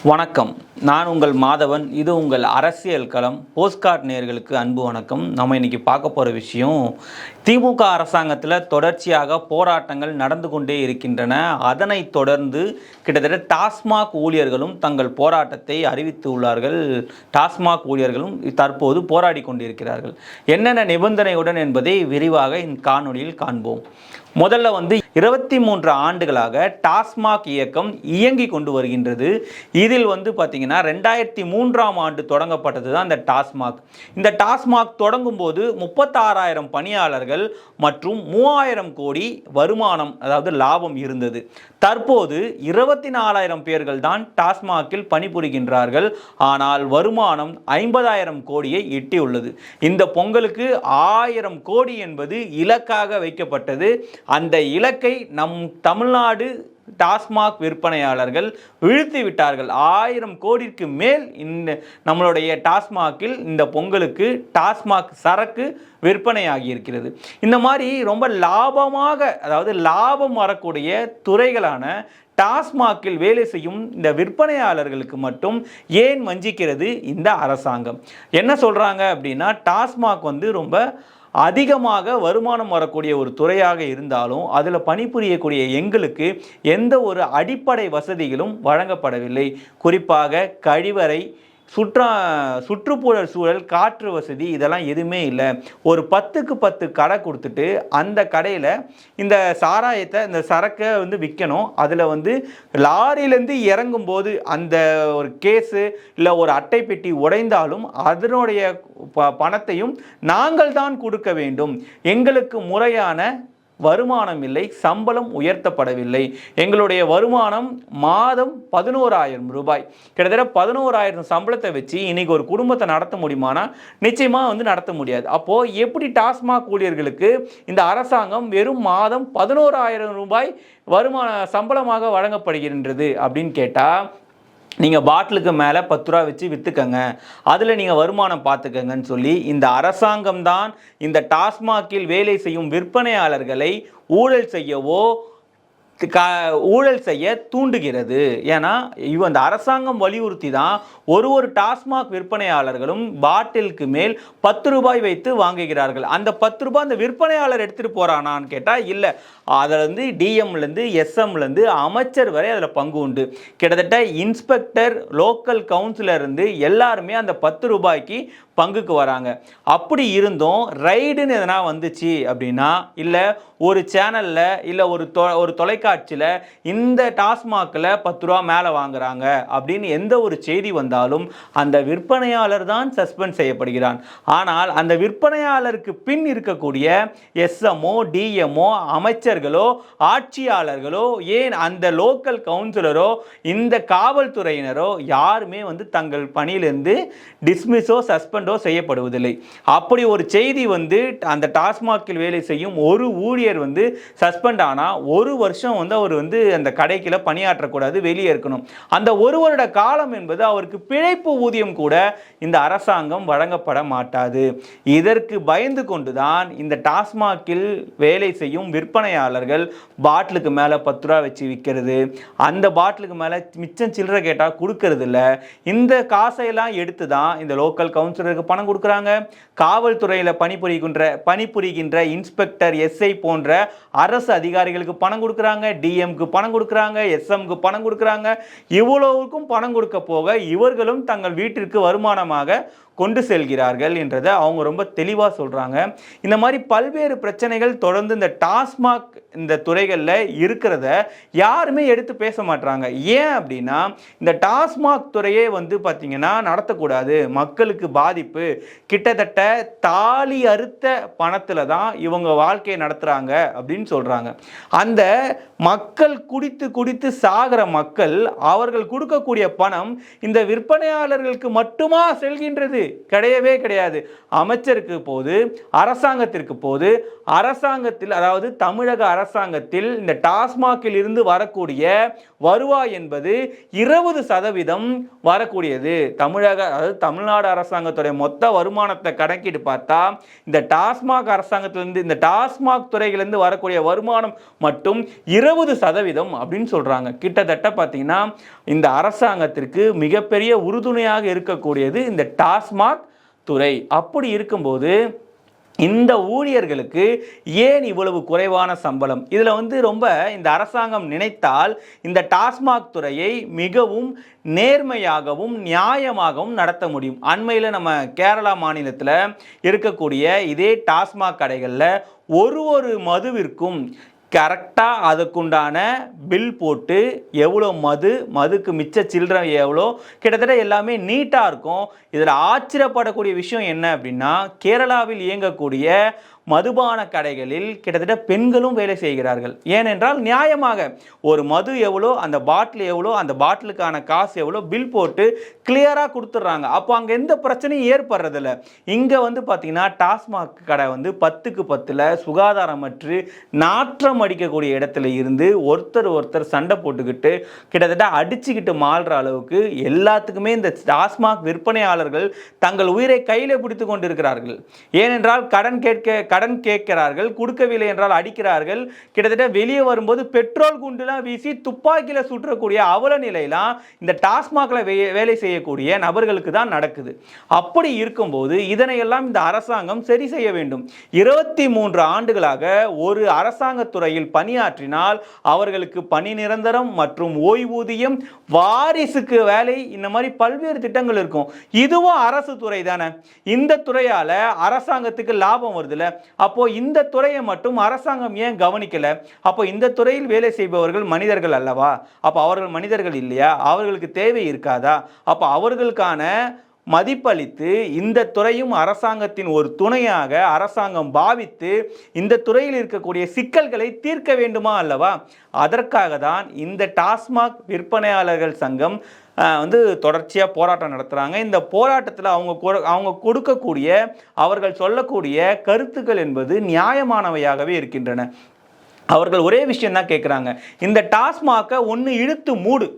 வணக்கம். நான் உங்கள் மாதவன். இது உங்கள் அரசியல் களம் போஸ்ட்கார்ட் நேயர்களுக்கு அன்பு வணக்கம். நம்ம இன்னைக்கு பார்க்க போகிற விஷயம், திமுக அரசாங்கத்தில் தொடர்ச்சியாக போராட்டங்கள் நடந்து கொண்டே இருக்கின்றன. அதனைத் தொடர்ந்து கிட்டத்தட்ட டாஸ்மாக் ஊழியர்களும் தங்கள் போராட்டத்தை அறிவித்து உள்ளார்கள். டாஸ்மாக் ஊழியர்களும் தற்போது போராடி கொண்டிருக்கிறார்கள். என்னென்ன நிபந்தனையுடன் என்பதை விரிவாக இந்த காணொலியில் காண்போம். முதல்ல 23 ஆண்டுகளாக டாஸ்மாக் இயக்கம் இயங்கி கொண்டு வருகின்றது. இதில் பார்த்தீங்கன்னா 2003ஆம் ஆண்டு தொடங்கப்பட்டது தான் இந்த டாஸ்மாக். இந்த டாஸ்மாக் தொடங்கும் போது 36,000 பணியாளர்கள் மற்றும் 3,000 கோடி வருமானம், அதாவது லாபம் இருந்தது. தற்போது 24,000 பேர்கள் தான் டாஸ்மாகில் பணிபுரிகின்றார்கள். ஆனால் வருமானம் 50,000 கோடியை எட்டியுள்ளது. இந்த பொங்கலுக்கு 1000 கோடி என்பது இலக்காக வைக்கப்பட்டது. அந்த இலக்கை நம் தமிழ்நாடு டாஸ்மாக் விற்பனையாளர்கள் வீழ்த்தி விட்டார்கள். 1000 கோடிக்கு மேல் நம்மளுடைய டாஸ்மாகில் இந்த பொங்கலுக்கு டாஸ்மாக் சரக்கு விற்பனையாகி இருக்கிறது. இந்த மாதிரி ரொம்ப லாபமாக, அதாவது லாபம் வரக்கூடிய துறைகளான டாஸ்மாகில் வேலை செய்யும் இந்த விற்பனையாளர்களுக்கு மட்டும் ஏன் வஞ்சிக்கிறது இந்த அரசாங்கம்? என்ன சொல்கிறாங்க அப்படின்னா, டாஸ்மாக் ரொம்ப அதிகமாக வருமானம் வரக்கூடிய ஒரு துறையாக இருந்தாலும் அதில் பணிபுரியக்கூடிய எங்களுக்கு எந்த ஒரு அடிப்படை வசதிகளும் வழங்கப்படவில்லை. குறிப்பாக கழிவறை, சுற்றுப்புற சூழல், காற்று வசதி, இதெல்லாம் எதுவுமே இல்லை. ஒரு 10க்கு 10 கடை கொடுத்துட்டு அந்த கடையில் இந்த சாராயத்தை, இந்த சரக்கை விற்கணும். அதில் லாரியிலேருந்து இறங்கும் போது அந்த ஒரு கேஸு இல்லை ஒரு அட்டை பெட்டி உடைந்தாலும் அதனுடைய பணத்தையும் நாங்கள் தான் கொடுக்க வேண்டும். எங்களுக்கு முறையான வருமானம் இல்லை, சம்பளம் உயர்த்தப்படவில்லை. எங்களுடைய வருமானம் மாதம் 11,000 ரூபாய். கிட்டத்தட்ட 11,000 சம்பளத்தை வச்சு இன்னைக்கு ஒரு குடும்பத்தை நடத்த முடியுமானா நிச்சயமாக நடத்த முடியாது. அப்போது எப்படி டாஸ்மாக் ஊழியர்களுக்கு இந்த அரசாங்கம் வெறும் மாதம் 11,000 ரூபாய் சம்பளமாக வழங்கப்படுகின்றது அப்படின்னு கேட்டால், நீங்கள் பாட்டிலுக்கு மேலே 10 ரூபா வச்சு விற்றுக்கங்க, அதில் நீங்கள் வருமானம் பார்த்துக்கங்கன்னு சொல்லி இந்த அரசாங்கம் தான் இந்த டாஸ்மாகில் வேலை செய்யும் விற்பனையாளர்களை ஊழல் செய்ய தூண்டுகிறது. ஏன்னா அந்த அரசாங்கம் வலியுறுத்தி தான் ஒரு டாஸ்மாக் விற்பனையாளர்களும் பாட்டிலுக்கு மேல் 10 ரூபாய் வைத்து வாங்குகிறார்கள். அந்த 10 ரூபாய் அந்த விற்பனையாளர் எடுத்துகிட்டு போகிறானான்னு கேட்டால் இல்லை. அதில் டிஎம்லேருந்து எஸ்எம்லேருந்து அமைச்சர் வரை அதில் பங்கு உண்டு. கிட்டத்தட்ட இன்ஸ்பெக்டர், லோக்கல் கவுன்சிலர் இருந்து எல்லாருமே அந்த 10 ரூபாய்க்கு பங்குக்கு வராங்க. அப்படி இருந்தும் ரைடுன்னு எதனா வந்துச்சு அப்படின்னா, இல்லை ஒரு சேனலில் இல்லை ஒரு தொலைக்காட்சியில் இந்த டாஸ்மாகில் 10 ரூபா மேலே வாங்குறாங்க அப்படின்னு எந்த ஒரு செய்தி வந்தாலும் அந்த விற்பனையாளர் தான் சஸ்பெண்ட் செய்யப்படுகிறான். ஆனால் அந்த விற்பனையாளருக்கு பின் இருக்கக்கூடிய எஸ்எம்ஓ, டிஎம்ஓ, அமைச்சர்களோ, ஆட்சியாளர்களோ, ஏன் அந்த லோக்கல் கவுன்சிலரோ, இந்த காவல்துறையினரோ யாருமே தங்கள் பணியிலிருந்து டிஸ்மிஸோ சஸ்பெண்டோ செய்யப்படுவதில்லை. அப்படி ஒரு செய்தி அந்த டாஸ்மாகில் வேலை செய்யும் ஒரு ஊழியர் சஸ்பெண்ட் ஆனா 1 வருஷம் அவர் அந்த கடைக்குள்ள பணியாற்றக்கூடாது, வெளியே இருக்கணும். அந்த 1 வருட காலம் என்பது அவருக்கு பிழைப்பு ஊதியம் கூட இந்த அரசாங்கம் வழங்கப்பட மாட்டாது. இதற்கு பயந்து கொண்டுதான் இந்த டாஸ்மாகில் வேலை செய்யும் விற்பனையாளர்கள் பாட்டிலுக்கு மேலே 10 ரூபா வச்சு விற்கிறது, அந்த பாட்டிலுக்கு மேலே மிச்சம் சில்லறை கேட்டால் கொடுக்கறது இல்லை. இந்த காசையெல்லாம் எடுத்து தான் இந்த லோக்கல் கவுன்சிலருக்கு பணம் கொடுக்குறாங்க. காவல்துறையில் பணிபுரிகின்ற இன்ஸ்பெக்டர், எஸ்ஐ போன்ற அரசு அதிகாரிகளுக்கு பணம் கொடுக்குறாங்க, டிஎம்க்கு பணம் கொடுக்குறாங்க, எஸ்எம்க்கு பணம் கொடுக்குறாங்க. இவ்வளவுக்கும் பணம் கொடுக்க போக இவர்களும் தங்கள் வீட்டிற்கு வருமானமாக கொண்டு செல்கிறார்கள் என்றதை அவங்க ரொம்ப தெளிவாக சொல்கிறாங்க. இந்த மாதிரி பல்வேறு பிரச்சனைகள் தொடர்ந்து இந்த டாஸ்மாக் இந்த துறைகளில் இருக்கிறத யாருமே எடுத்து பேச மாட்டாங்க. ஏன் அப்படின்னா, இந்த டாஸ்மாக் துறையே பார்த்தீங்கன்னா நடத்தக்கூடாது, மக்களுக்கு பாதிப்பு, கிட்டத்தட்ட தாலி அறுத்த பணத்தில் தான் இவங்க வாழ்க்கையை நடத்துகிறாங்க அப்படின்னு சொல்கிறாங்க. அந்த மக்கள் குடித்து குடித்து சாகிற மக்கள், அவர்கள் கொடுக்கக்கூடிய பணம் இந்த விற்பனையாளர்களுக்கு மட்டுமா செல்கின்றது? கிடையவே கிடையாது. அமைச்சருக்கு போது, அரசாங்கத்திற்கு போது, அரசாங்கத்தில், அதாவது தமிழக அரசாங்கத்தில் இந்த டாஸ்மாகில் இருந்து வரக்கூடிய வருவாய் என்பது 20% வரக்கூடியது. அதாவது தமிழ்நாடு அரசாங்கத்துடைய மொத்த வருமானத்தை கணக்கிட்டு பார்த்தா இந்த டாஸ்மாக் அரசாங்கத்திலிருந்து, இந்த டாஸ்மாக் துறையிலிருந்து வரக்கூடிய வருமானம் மட்டும் 20% அப்படின்னு சொல்றாங்க. கிட்டத்தட்ட பார்த்தீங்கன்னா இந்த அரசாங்கத்திற்கு மிகப்பெரிய உறுதுணையாக இருக்கக்கூடியது இந்த டாஸ்மாக் துறை. அப்படி இருக்கும்போது இந்த ஊழியர்களுக்கு ஏன் இவ்வளவு குறைவான சம்பளம்? இதில் ரொம்ப இந்த அரசாங்கம் நினைத்தால் இந்த டாஸ்மாக் துறையை மிகவும் நேர்மையாகவும் நியாயமாகவும் நடத்த முடியும். அண்மையில் நம்ம கேரளா மாநிலத்தில் இருக்கக்கூடிய இதே டாஸ்மாக் கடைகளில் ஒரு மதுவிற்கும் கரெக்டாக அதுக்குண்டான பில் போட்டு எவ்வளோ மதுக்கு மிச்ச சில்லறை எவ்வளோ, கிட்டத்தட்ட எல்லாமே நீட்டாக இருக்கும். இதில் ஆச்சரியப்படக்கூடிய விஷயம் என்ன அப்படின்னா, கேரளாவில் இயங்கக்கூடிய மதுபான கடைகளில் கிட்டத்தட்ட பெண்களும் வேலை செய்கிறார்கள். ஏனென்றால் நியாயமாக ஒரு மது எவ்வளோ, அந்த பாட்டில் எவ்வளோ, அந்த பாட்டிலுக்கான காசு எவ்வளோ பில் போட்டு கிளியராக கொடுத்துட்றாங்க. அப்போ அங்கே எந்த பிரச்சனையும் ஏற்படுறதில்ல. இங்கே பார்த்தீங்கன்னா டாஸ்மாக் கடை 10க்கு 10 சுகாதாரமற்று நாற்றம் அடிக்கக்கூடிய இடத்துல இருந்து ஒருத்தர் சண்டை போட்டுக்கிட்டு கிட்டத்தட்ட அடிச்சுக்கிட்டு மாள்ற அளவுக்கு எல்லாத்துக்குமே இந்த டாஸ்மாக் விற்பனையாளர்கள் தங்கள் உயிரை கையில் பிடித்து கொண்டிருக்கிறார்கள். ஏனென்றால் கடன் கேட்கிறார்கள், கொடுக்கவில்லை என்றால் அடிக்கிறார்கள். கிட்டத்தட்ட வெளியே வரும்போது பெட்ரோல் குண்டுலாம் வீசி துப்பாக்கியில் சுற்றக்கூடிய அவல நிலையெல்லாம் இந்த டாஸ்மாகில் வேலை செய்யக்கூடிய நபர்களுக்கு தான் நடக்குது. அப்படி இருக்கும்போது இதனையெல்லாம் இந்த அரசாங்கம் சரி செய்ய வேண்டும். 23 ஆண்டுகளாக ஒரு அரசாங்க துறையில் பணியாற்றினால் அவர்களுக்கு பணி நிரந்தரம் மற்றும் ஓய்வூதியம், வாரிசுக்கு வேலை, இந்த மாதிரி பல்வேறு திட்டங்கள் இருக்கும். இதுவும் அரசு துறை தானே. இந்த துறையால் அரசாங்கத்துக்கு லாபம் வருதுல. அப்போ இந்த துறையை மட்டும் அரசாங்கம் ஏன் கவனிக்கல? அப்போ இந்த துறையில் வேலை செய்பவர்கள் மனிதர்கள் அல்லவா? அப்போ அவர்கள் மனிதர்கள் இல்லையா? அவர்களுக்கு தேவை இருக்காதா? அப்போ அவர்களுக்கான மதிப்பளித்து இந்த துறையும் அரசாங்கத்தின் ஒரு துணையாக அரசாங்கம் பாவித்து இந்த துறையில் இருக்கக்கூடிய சிக்கல்களை தீர்க்க வேண்டுமா அல்லவா? அதற்காக தான் இந்த டாஸ்மாக் விற்பனையாளர்கள் சங்கம் தொடர்ச்சியாக போராட்டம் நடத்துகிறாங்க. இந்த போராட்டத்தில் அவங்க கொடுக்கக்கூடிய, அவர்கள் சொல்லக்கூடிய கருத்துக்கள் என்பது நியாயமானவையாகவே இருக்கின்றன. அவர்கள் ஒரே விஷயம் தான் கேட்குறாங்க, இந்த டாஸ்மாக்கை ஒன்று இழுத்து மூடு.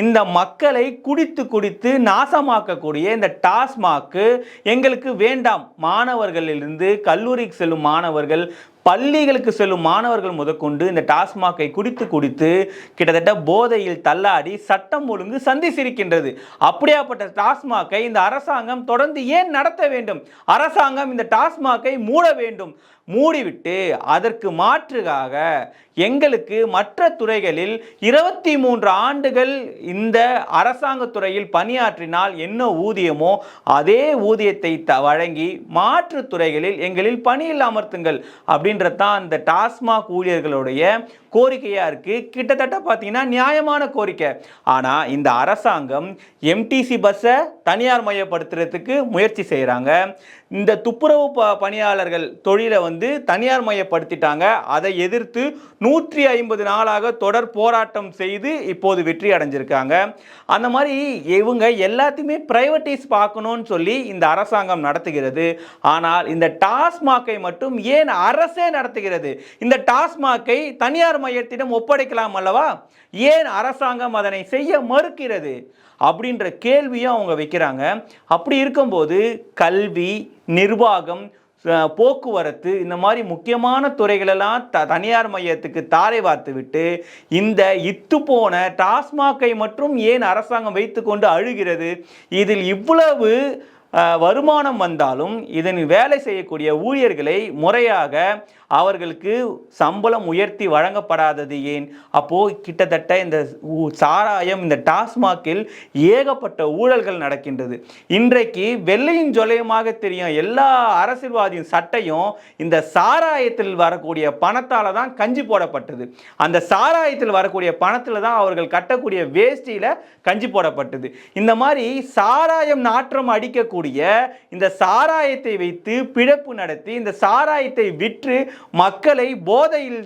இந்த மக்களை குடித்து நாசமாக்கக்கூடிய இந்த டாஸ்மாக்கு எங்களுக்கு வேண்டாம். மாணவர்களிலிருந்து கல்லூரிக்கு செல்லும் மாணவர்கள், பள்ளிகளுக்கு செல்லும் மாணவர்கள் முதற்கொண்டு இந்த டாஸ்மாக்கை குடித்து கிட்டத்தட்ட போதையில் தள்ளாடி சட்டம் ஒழுங்கு சந்திச்சிருக்கின்றது. அப்படியாப்பட்ட டாஸ்மாக்கை இந்த அரசாங்கம் தொடர்ந்து ஏன் நடத்த வேண்டும்? அரசாங்கம் இந்த டாஸ்மாக்கை மூட வேண்டும். மூடிவிட்டு அதற்கு மாற்றாக எங்களுக்கு மற்ற துறைகளில் 23 ஆண்டுகள் இந்த அரசாங்க துறையில் பணியாற்றினால் என்ன ஊதியமோ அதே ஊதியத்தை வழங்கி மாற்று துறைகளில் எங்களில் பணியில் அமர்த்துங்கள் அப்படின்றதான் இந்த டாஸ்மாக் ஊழியர்களுடைய கோரிக்கையாக இருக்குது. கிட்டத்தட்ட பார்த்தீங்கன்னா நியாயமான கோரிக்கை. ஆனால் இந்த அரசாங்கம் எம்டிசி பஸ்ஸை தனியார் மயப்படுத்துறதுக்கு முயற்சி செய்கிறாங்க. இந்த துப்புரவு பணியாளர்கள் தொழிலை தனியார் மயப்படுத்திட்டாங்க. அதை எதிர்த்து 150 நாளாக தொடர் போராட்டம் செய்து இப்போது வெற்றி அடைஞ்சிருக்காங்க. அந்த மாதிரி இவங்க எல்லாத்தையுமே பிரைவேட்டைஸ் பார்க்கணும்னு சொல்லி இந்த அரசாங்கம் நடத்துகிறது. ஆனால் இந்த டாஸ்மாக்கை மட்டும் ஏன் அரசே நடத்துகிறது? இந்த டாஸ்மாக்கை தனியார் மையத்திடம் ஒப்படைக்கலாம் அல்லவா? ஏன் அரசாங்கம் அதனை செய்ய மறுக்கிறது அப்படின்ற கேள்வியும் அவங்க வைக்கிறாங்க. அப்படி இருக்கும்போது கல்வி, நிர்வாகம், போக்குவரத்து, இந்த மாதிரி முக்கியமான துறைகளெல்லாம் தனியார் மையத்துக்கு தாரை வார்த்து விட்டு இந்த இத்து போன டாஸ்மாக்கை மட்டும் ஏன் அரசாங்கம் வைத்துக்கொண்டு அழுகிறது? இதில் இவ்வளவு வருமானம் வந்தாலும் இதனில் வேலை செய்யக்கூடிய ஊழியர்களை முறையாக அவர்களுக்கு சம்பளம் உயர்த்தி வழங்கப்படாதது ஏன்? அப்போது கிட்டத்தட்ட இந்த சாராயம், இந்த டாஸ்மாகில் ஏகப்பட்ட ஊழல்கள் நடக்கின்றது. இன்றைக்கு வெள்ளையும் ஜொலையுமாக தெரியும் எல்லா அரசியல்வாதியின் சட்டையும் இந்த சாராயத்தில் வரக்கூடிய பணத்தால் தான் கஞ்சி போடப்பட்டது. அந்த சாராயத்தில் வரக்கூடிய பணத்தில் தான் அவர்கள் கட்டக்கூடிய வேஷ்டியில் கஞ்சி போடப்பட்டது. இந்த மாதிரி சாராயம் நாற்றம் அடிக்கக்கூடிய இந்த சாராயத்தை வைத்து பிழப்பு நடத்தி இந்த சாராயத்தை விற்று மக்களை போதையில்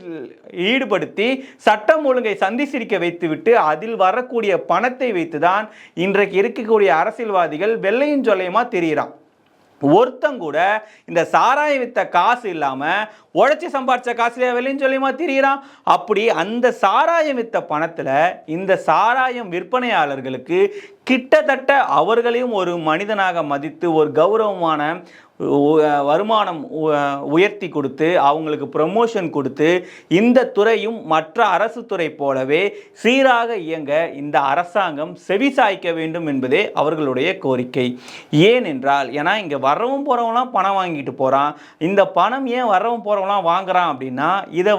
ஈடுபடுத்தி சட்டம் ஒழுங்கை சந்திசிரிக்க வைத்துவிட்டு அதில் வரக்கூடிய பணத்தை வைத்துதான் இன்றைக்கு இருக்கக்கூடிய அரசியல்வாதிகள் வெள்ளையும் சொல்லையுமா தெரிகிறான். ஒருத்தங்கூட இந்த சாராயம் வித்த காசு இல்லாம உழைச்சி சம்பாரிச்ச காசுல வெளின்னு சொல்லியுமா திரியிறான். அப்படி அந்த சாராயம் வித்த பணத்துல இந்த சாராயம் விற்பனையாளர்களுக்கு கிட்டத்தட்ட அவர்களையும் ஒரு மனிதனாக மதித்து ஒரு கௌரவமான வருமானம் உயர்த்தி கொடுத்து அவங்களுக்கு ப்ரமோஷன் கொடுத்து இந்த துறையும் மற்ற அரசு துறை போலவே சீராக இயங்க இந்த அரசாங்கம் செவிசாய்க்க வேண்டும் என்பதே அவர்களுடைய கோரிக்கை. ஏனென்றால் ஏன்னா இங்கே வரவும் போகிறவங்களாம் பணம் வாங்கிட்டு போகிறான். இந்த பணம் ஏன் வரவும் போகிறவங்களாம் வாங்குறான் அப்படின்னா இதை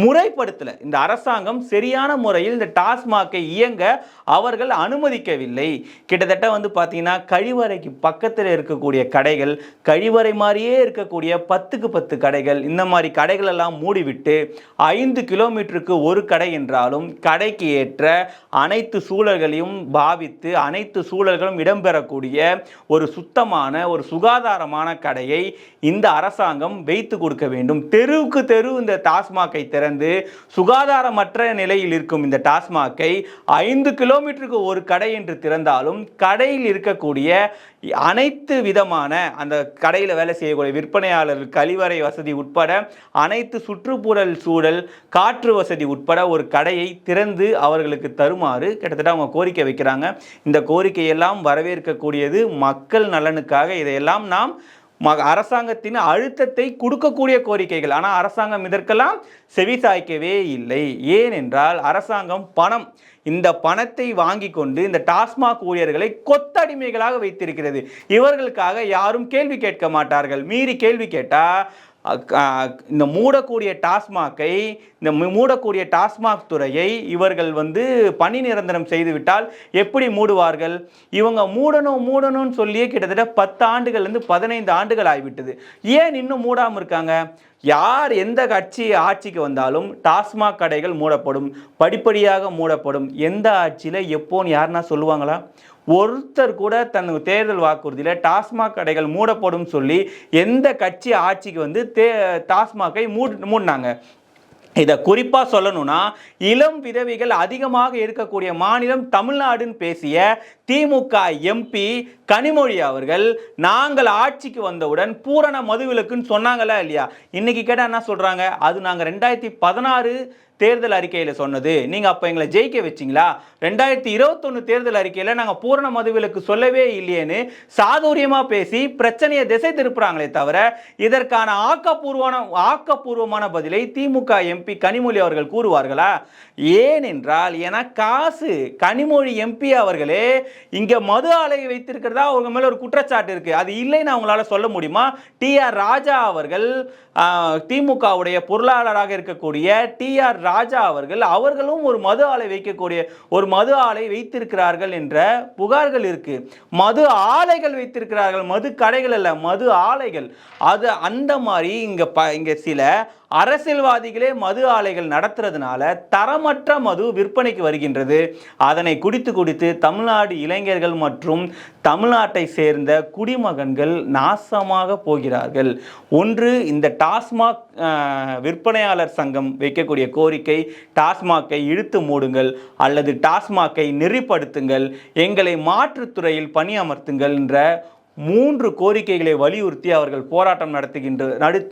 முறைப்படுத்தலை. இந்த அரசாங்கம் சரியான முறையில் இந்த டாஸ்மாகை இயங்க அவர்கள் அனுமதிக்கவில்லை. கிட்டத்தட்ட பார்த்தீங்கன்னா கழிவறைக்கு பக்கத்தில் இருக்கக்கூடிய கடைகள், கழிவறை மாதிரியே இருக்கக்கூடிய 10க்கு 10 கடைகள், இந்த மாதிரி கடைகள் எல்லாம் மூடிவிட்டு 5 கிலோமீட்டருக்கு ஒரு கடை என்றாலும் கடைக்கு ஏற்ற அனைத்து சூழல்களையும் பாவித்து அனைத்து சூழல்களும் இடம்பெறக்கூடிய ஒரு சுத்தமான ஒரு சுகாதாரமான கடையை இந்த அரசாங்கம் வைத்து கொடுக்க வேண்டும். தெருவுக்கு தெரு இந்த டாஸ்மாகை திறந்து சுகாதாரமற்ற நிலையில் இருக்கும் இந்த டாஸ்மாகை 5 கிலோமீட்டருக்கு ஒரு கடை என்று திறந்தாலும் கடையில் இருக்கக்கூடிய அனைத்து விதமான அந்த கடையில் வேலை செய்யக்கூடிய விற்பனையாளர்கள் கழிவறை வசதி உட்பட அனைத்து சுற்றுப்புற சூழல் காற்று வசதி உட்பட ஒரு கடையை திறந்து அவர்களுக்கு தருமாறு கிட்டத்தட்ட அவங்க கோரிக்கை வைக்கிறாங்க. இந்த கோரிக்கையெல்லாம் வரவேற்கக்கூடியது. மக்கள் நலனுக்காக இதையெல்லாம் நாம் அரசாங்கத்தின் அழுத்தத்தை கொடுக்கக்கூடிய கோரிக்கைகள். ஆனால் அரசாங்கம் இதற்கெல்லாம் செவிசாய்க்கவே இல்லை. ஏனென்றால் அரசாங்கம் இந்த பணத்தை வாங்கி கொண்டு இந்த டாஸ்மாக் ஊழியர்களை கொத்தடிமைகளாக வைத்திருக்கிறது. இவர்களுக்காக யாரும் கேள்வி கேட்க மாட்டார்கள். மீறி கேள்வி கேட்டால் இந்த மூடக்கூடிய டாஸ்மாக் துறையை இவர்கள் பணி நிரந்தரம் செய்துவிட்டால் எப்படி மூடுவார்கள்? இவங்க மூடணும்னு சொல்லியே கிட்டத்தட்ட 10 ஆண்டுகள்லேருந்து 15 ஆண்டுகள் ஆகிவிட்டது. ஏன் இன்னும் மூடாமல் இருக்காங்க? யார் எந்த கட்சி ஆட்சிக்கு வந்தாலும் டாஸ்மாக் கடைகள் மூடப்படும், படிப்படியாக மூடப்படும். எந்த ஆட்சியில் எப்போன்னு யாருன்னா சொல்லுவாங்களா? ஒருத்தர் கூட தன் தேர்தல் வாக்குறுதியில் டாஸ்மாக் கடைகள் மூடப்படும் சொல்லி எந்த கட்சி ஆட்சிக்கு டாஸ்மாகை மூடினாங்க? இதை குறிப்பாக சொல்லணும்னா இளம் விதவைகள் அதிகமாக இருக்கக்கூடிய மாநிலம் தமிழ்நாடுன்னு பேசிய திமுக எம்பி கனிமொழி அவர்கள் நாங்கள் ஆட்சிக்கு வந்தவுடன் பூரண மதுவிலக்குன்னு சொன்னாங்களா இல்லையா? இன்னைக்கு கேட்டால் என்ன சொல்கிறாங்க? அது நாங்கள் 2016 தேர்தல் அறிக்கையில் சொன்னது. நீங்கள் அப்போ எங்களை ஜெயிக்க வச்சிங்களா? 2021 தேர்தல் அறிக்கையில் நாங்கள் பூரண மதுவிலக்கு சொல்லவே இல்லையேன்னு சாதுரியமாக பேசி பிரச்சனையை திசை திருப்புறாங்களே தவிர இதற்கான ஆக்கப்பூர்வமான பதிலை திமுக எம்பி கனிமொழி அவர்கள் கூறுவார்களா? ஏனென்றால் காசு கனிமொழி எம்பி அவர்களே இங்கே மது ஆலையை வைத்திருக்கிறதா அவங்க மேலே ஒரு குற்றச்சாட்டு இருக்குது. அது இல்லைன்னு அவங்களால சொல்ல முடியுமா? TR ராஜா அவர்கள் திமுகவுடைய பொருளாளராக இருக்கக்கூடிய TR ராஜா அவர்களும் ஒரு மது ஆலை மது ஆலை வைத்திருக்கிறார்கள் என்ற புகார்கள் இருக்கு. மது ஆலைகள் வைத்திருக்கிறார்கள், மது கடைகள் அல்ல, மது ஆலைகள். அது அந்த மாதிரி இங்க சில அரசியல்வாதிகளே மது ஆலைகள் நடத்துறதுனால தரமற்ற மது விற்பனைக்கு வருகின்றது. அதனை குடித்து தமிழ்நாடு இளைஞர்கள் மற்றும் தமிழ்நாட்டை சேர்ந்த குடிமகன்கள் நாசமாக போகிறார்கள். ஒன்று, இந்த டாஸ்மாக் விற்பனையாளர் சங்கம் வைக்கக்கூடிய கோரிக்கை டாஸ்மாகை இழுத்து மூடுங்கள் அல்லது டாஸ்மாகை நெறிப்படுத்துங்கள், எங்களை மாற்றுத்துறையில் பணியமர்த்துங்கள் என்ற 3 கோரிக்கைகளை வலியுறுத்தி அவர்கள் போராட்டம்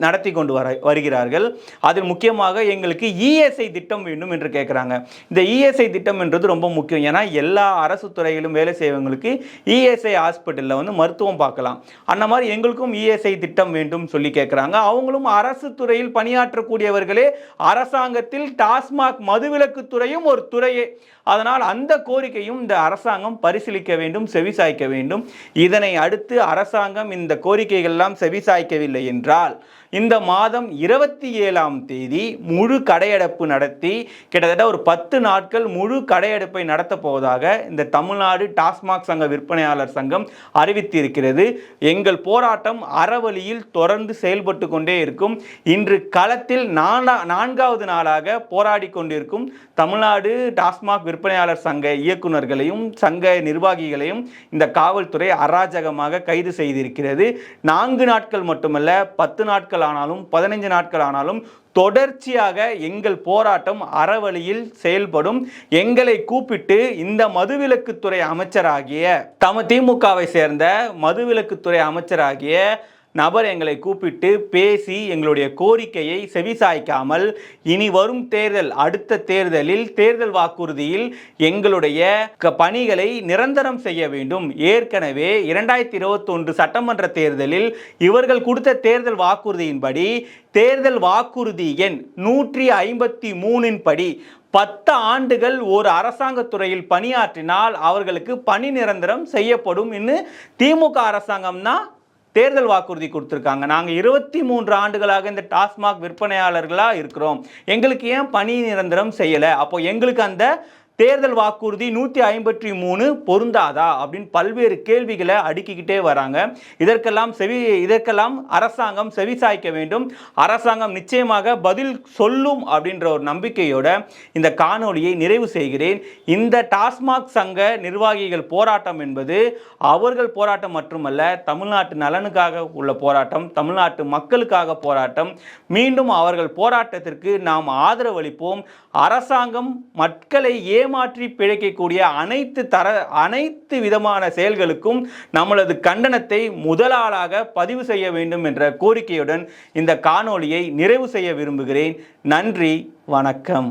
நடத்தி கொண்டு வருகிறார்கள். அதில் முக்கியமாக எங்களுக்கு ESI திட்டம் வேண்டும் என்று கேட்குறாங்க. இந்த ESI திட்டம் என்றது ரொம்ப முக்கியம். ஏன்னா எல்லா அரசு துறையிலும் வேலை செய்வங்களுக்கு ESI ஹாஸ்பிட்டலில் மருத்துவம் பார்க்கலாம். அந்த மாதிரி எங்களுக்கும் ESI திட்டம் வேண்டும் சொல்லி கேட்குறாங்க. அவங்களும் அரசு துறையில் பணியாற்றக்கூடியவர்களே. அரசாங்கத்தில் டாஸ்மாக் மதுவிலக்கு துறையும் ஒரு துறையே. அதனால் அந்த கோரிக்கையும் இந்த அரசாங்கம் பரிசீலிக்க வேண்டும், செவிசாய்க்க வேண்டும். இதனை அடுத்து அரசாங்கம் இந்த கோரிக்கைகள் எல்லாம் செவிசாய்க்கவில்லை என்றால் இந்த மாதம் 27ஆம் தேதி முழு கடையடைப்பு நடத்தி கிட்டத்தட்ட ஒரு 10 நாட்கள் முழு கடையடைப்பை நடத்த போவதாக இந்த தமிழ்நாடு டாஸ்மாக் சங்க விற்பனையாளர் சங்கம் அறிவித்திருக்கிறது. எங்கள் போராட்டம் அறவழியில் தொடர்ந்து செயல்பட்டு கொண்டே இருக்கும். இன்று களத்தில் 4வது நாளாக போராடி கொண்டிருக்கும் தமிழ்நாடு டாஸ்மாக் விற்பனையாளர் சங்க இயக்குநர்களையும் சங்க நிர்வாகிகளையும் இந்த காவல்துறை அராஜகமாக கைது செய்திருக்கிறது. 4 நாட்கள் மட்டுமல்ல 10 நாட்கள் நாட்கள் ஆனாலும் 15 நாட்கள் ஆனாலும் தொடர்ச்சியாக எங்கள் போராட்டம் அறவழியில் செயல்படும். எங்களை கூப்பிட்டு இந்த மதுவிலக்குத்துறை அமைச்சராகிய திமுகவை சேர்ந்த மதுவிலக்குத்துறை அமைச்சராகிய நபர் எங்களை கூப்பிட்டு பேசி எங்களுடைய கோரிக்கையை செவிசாய்க்காமல் இனி வரும் தேர்தல், அடுத்த தேர்தலில் தேர்தல் வாக்குறுதியில் எங்களுடைய பணிகளை நிரந்தரம் செய்ய வேண்டும். ஏற்கனவே 2021 சட்டமன்ற தேர்தலில் இவர்கள் கொடுத்த தேர்தல் வாக்குறுதியின்படி தேர்தல் வாக்குறுதி எண் 153 படி 10 ஆண்டுகள் ஒரு அரசாங்க துறையில் பணியாற்றினால் அவர்களுக்கு பணி நிரந்தரம் செய்யப்படும். இன்னும் திமுக அரசாங்கம் தான் தேர்தல் வாக்குறுதி கொடுத்துருக்காங்க. நாங்கள் 23 ஆண்டுகளாக இந்த டாஸ்மாக் விற்பனையாளர்களாக இருக்கிறோம், எங்களுக்கு ஏன் பணி நிரந்தரம் செய்யலை? அப்போ எங்களுக்கு அந்த தேர்தல் வாக்குறுதி 153 பொருந்தாதா அப்படின்னு பல்வேறு கேள்விகளை அடுக்கிக்கிட்டே வராங்க. இதற்கெல்லாம் அரசாங்கம் செவிசாய்க்க வேண்டும். அரசாங்கம் நிச்சயமாக பதில் சொல்லும் அப்படின்ற ஒரு நம்பிக்கையோட இந்த காணொலியை நிறைவு செய்கிறேன். இந்த டாஸ்மாக் சங்க நிர்வாகிகள் போராட்டம் என்பது அவர்கள் போராட்டம் மட்டுமல்ல, தமிழ்நாட்டு நலனுக்காக உள்ள போராட்டம், தமிழ்நாட்டு மக்களுக்காக போராட்டம். மீண்டும் அவர்கள் போராட்டத்திற்கு நாம் ஆதரவு அளிப்போம். அரசாங்கம் மக்களை ஏமாற்றி பிழைக்கக்கூடிய அனைத்து விதமான செயல்களுக்கும் நம்மளது கண்டனத்தை முதலாளாக பதிவு செய்ய வேண்டும் என்ற கோரிக்கையுடன் இந்த காணொளியை நிறைவு செய்ய விரும்புகிறேன். நன்றி, வணக்கம்.